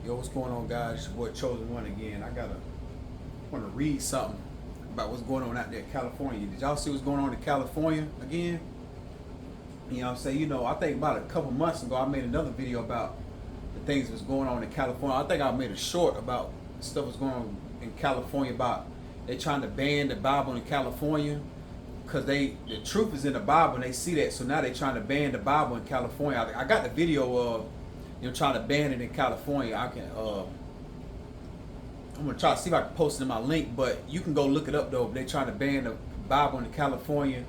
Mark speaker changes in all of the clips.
Speaker 1: Yo, what's going on, guys? It's your boy Chosen One again. Want to read something about what's going on out there in California. Did y'all see what's going on in California again? You know what I'm saying? You know, I think about a couple months ago, I made another video about the things that's going on in California. I think I made a short about stuff that's going on in California about they trying to ban the Bible in California because the truth is in the Bible and they see that. So now they trying to ban the Bible in California. I got the video of trying to ban it in California. I'm gonna try to see if I can post it in my link, but you can go look it up though. They're trying to ban the Bible in California.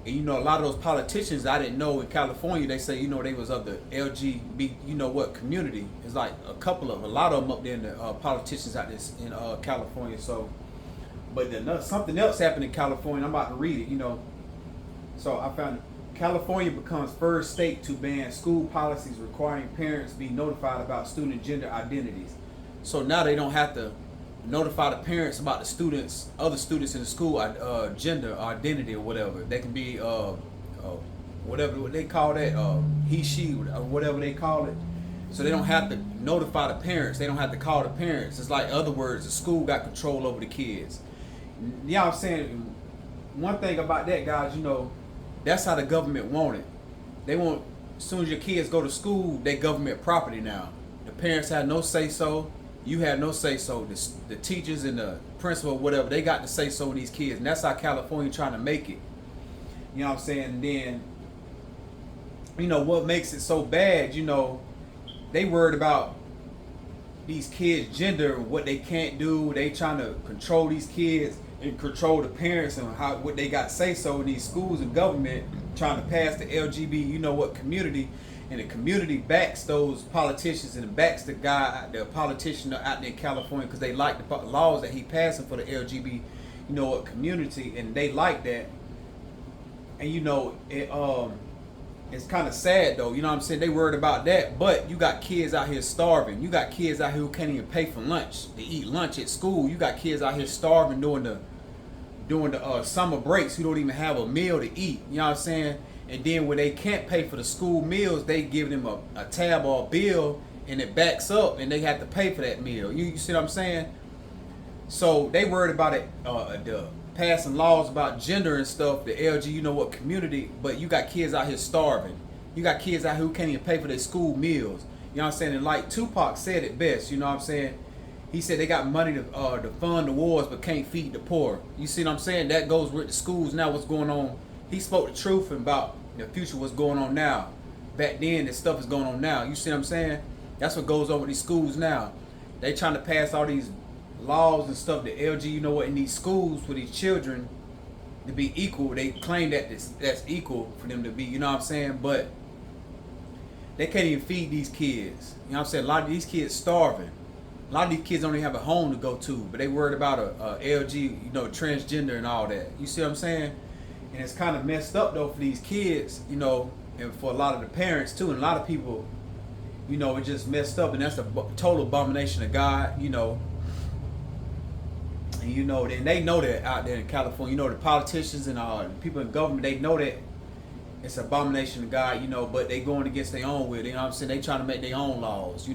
Speaker 1: And a lot of those politicians I didn't know in California, they say, they was of the LGBT, community. It's like a lot of them up there in the politicians out there in California. So, but something else happened in California. I'm about to read it, So I found California becomes first state to ban school policies requiring parents be notified about student gender identities. So now they don't have to notify the parents about the other students in the school gender identity or whatever. They can be whatever they call that, he, she, or whatever they call it. So they don't have to notify the parents. They don't have to call the parents. It's like, in other words, the school got control over the kids. I'm saying one thing about that, guys. That's how the government want it. They want, as soon as your kids go to school, they government property now. The parents have no say so. You have no say so. The teachers and the principal, whatever, they got to say so with these kids. And that's how California trying to make it. You know what I'm saying? And then, what makes it so bad, they worried about these kids' gender, what they can't do. They trying to control these kids and control the parents and what they got to say so in these schools and government trying to pass the LGBT, community. And the community backs those politicians and backs the politician out there in California because they like the laws that he passing for the LGBT, community, and they like that. And it's kind of sad though. You know what I'm saying? They worried about that, but you got kids out here starving. You got kids out here who can't even pay for lunch. To eat lunch at school. You got kids out here starving during the summer breaks who don't even have a meal to eat. You know what I'm saying? And then when they can't pay for the school meals, they give them a tab or a bill, and it backs up, and they have to pay for that meal. You see what I'm saying? So they worried about it, the passing laws about gender and stuff, the LG, community. But you got kids out here starving. You got kids out here who can't even pay for their school meals. You know what I'm saying? And like Tupac said it best. You know what I'm saying? He said they got money to fund the wars, but can't feed the poor. You see what I'm saying? That goes with the schools now. What's going on? He spoke the truth about the future, what's going on now. Back then, this stuff is going on now. You see what I'm saying? That's what goes on with these schools now. They trying to pass all these laws and stuff, the LG, in these schools for these children to be equal. They claim that that's equal for them to be, you know what I'm saying? But they can't even feed these kids. You know what I'm saying? A lot of these kids starving. A lot of these kids don't even have a home to go to, but they worried about a LG, transgender and all that. You see what I'm saying? And it's kind of messed up though for these kids, and for a lot of the parents too, and a lot of people, it just messed up, and that's a total abomination of God, and then they know that out there in California, the politicians and people in government, they know that it's an abomination of God, but they going against their own will, you know what I'm saying? They trying to make their own laws,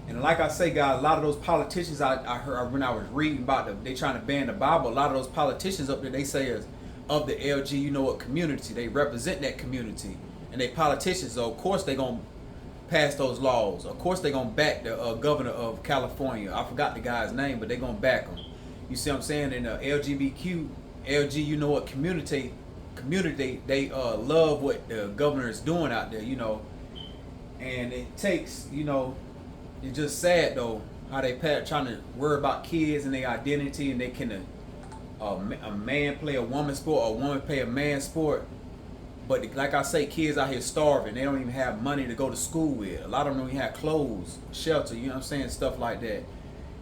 Speaker 1: And like I say, guys, a lot of those politicians I heard when I was reading about they trying to ban the Bible. A lot of those politicians up there, they say is of the LG, community. They represent that community, and they politicians. So of course they gonna pass those laws. Of course they gonna back the governor of California. I forgot the guy's name, but they gonna back him. You see what I'm saying? And the LG, community, they love what the governor is doing out there, And it takes, it's just sad though how they trying to worry about kids and their identity, and they can a man play a woman's sport, or a woman play a man's sport. But like I say, kids out here starving. They don't even have money to go to school with. A lot of them don't even have clothes, shelter. You know what I'm saying? Stuff like that,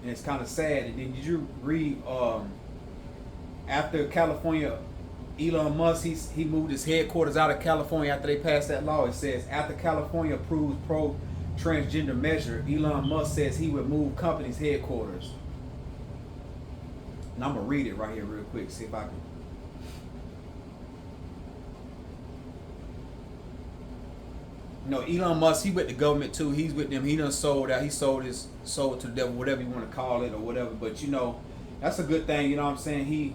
Speaker 1: and it's kind of sad. And then did you read after California? Elon Musk, he moved his headquarters out of California after they passed that law. It says after California approves pro-transgender measure, Elon Musk says he would move company's headquarters. And I'm gonna read it right here real quick, see if I can. You know, Elon Musk, he with the government too. He's with them. He done sold out. He sold his soul to the devil, whatever you want to call it or whatever. But you know, that's a good thing. You know what I'm saying? He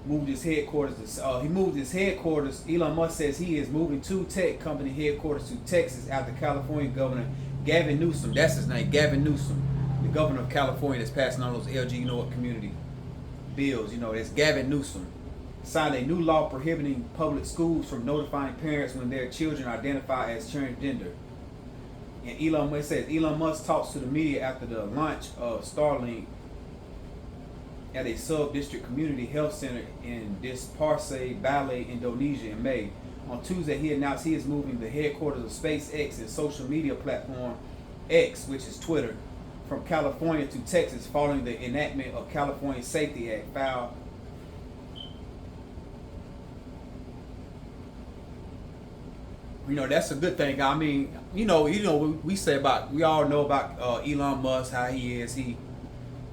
Speaker 1: moved his headquarters. Elon Musk says he is moving two tech company headquarters to Texas after California Governor Gavin Newsom, that's his name, Gavin Newsom, the governor of California that's passing all those LG, you know what, community bills. You know, that's Gavin Newsom. Signed a new law prohibiting public schools from notifying parents when their children identify as transgender. And Elon Musk talks to the media after the launch of Starlink at a sub-district community health center in Disparse, Bali, Indonesia in May. On Tuesday, he announced he is moving the headquarters of SpaceX and social media platform X, which is Twitter, from California to Texas following the enactment of California Safety Act filed you know, that's a good thing. I mean, we all know about Elon Musk, how he is.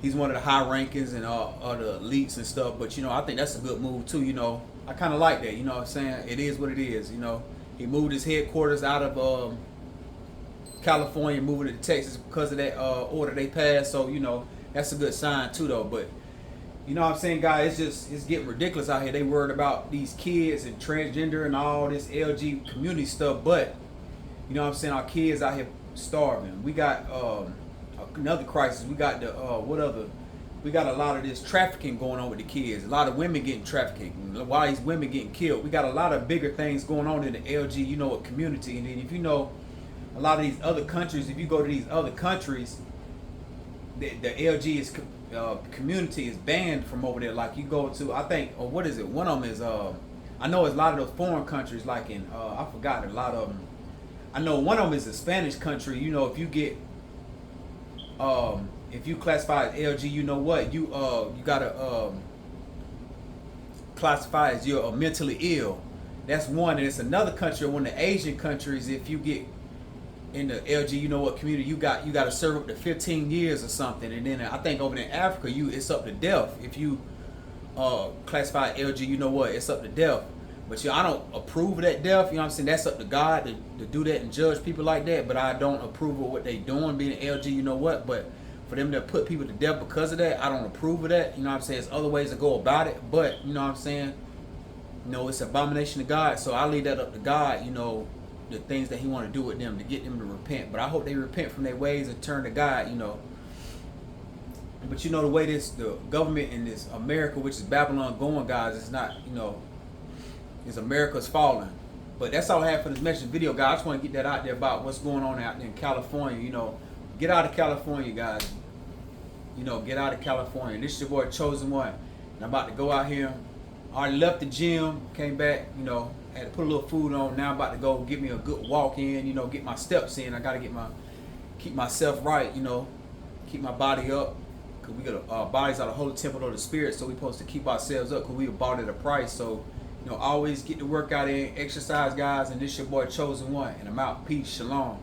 Speaker 1: He's one of the high rankings and the elites and stuff. But you know, I think that's a good move too. You know, I kind of like that. You know what I'm saying? It is what it is. You know, he moved his headquarters out of California, moving it to Texas because of that order they passed. So you know, that's a good sign too, though. But you know what I'm saying, guys? It's getting ridiculous out here. They worried about these kids and transgender and all this LG community stuff, but you know what I'm saying? Our kids out here starving. We got another crisis. We got we got a lot of this trafficking going on with the kids. A lot of women getting trafficked. Why these women getting killed? We got a lot of bigger things going on in the LG, you know, community. And then if you know a lot of these other countries, if you go to these other countries, the LG is community is banned from over there. Like you go to, I think, or what is it? One of them is I know it's a lot of those foreign countries, like in I forgot a lot of them. I know one of them is a Spanish country. You know, if you get if you classify as LG, you know what, you gotta classify as you're mentally ill. That's one. And it's another country, one of the Asian countries, if you get in the LG, you know what, community, you got to serve up to 15 years or something. And then I think over in Africa, it's up to death. If you classify LG, you know what, it's up to death. But I don't approve of that death. You know what I'm saying? That's up to God to do that and judge people like that. But I don't approve of what they doing being LG, you know what. But for them to put people to death because of that, I don't approve of that. You know what I'm saying? There's other ways to go about it. But, you know what I'm saying? You know, it's an abomination to God. So I leave that up to God, you know, the things that he want to do with them, to get them to repent. But I hope they repent from their ways and turn to God, you know. But you know, the way the government in this America, which is Babylon going, guys, it's not, you know, it's America's falling. But that's all I have for this message video, guys. I just want to get that out there about what's going on out there in California. You know, get out of California, guys. You know, get out of California. This is your boy Chosen One, and I'm about to go out here. I already left the gym, came back, you know, had to put a little food on. Now I'm about to go get me a good walk in, you know, get my steps in. I got to keep myself right, you know, keep my body up. Because we got our bodies are the holy temple of the spirit, so we're supposed to keep ourselves up because we were bought at a price. So, you know, always get the workout in, exercise, guys. And this your boy Chosen One, and I'm out. Peace, shalom.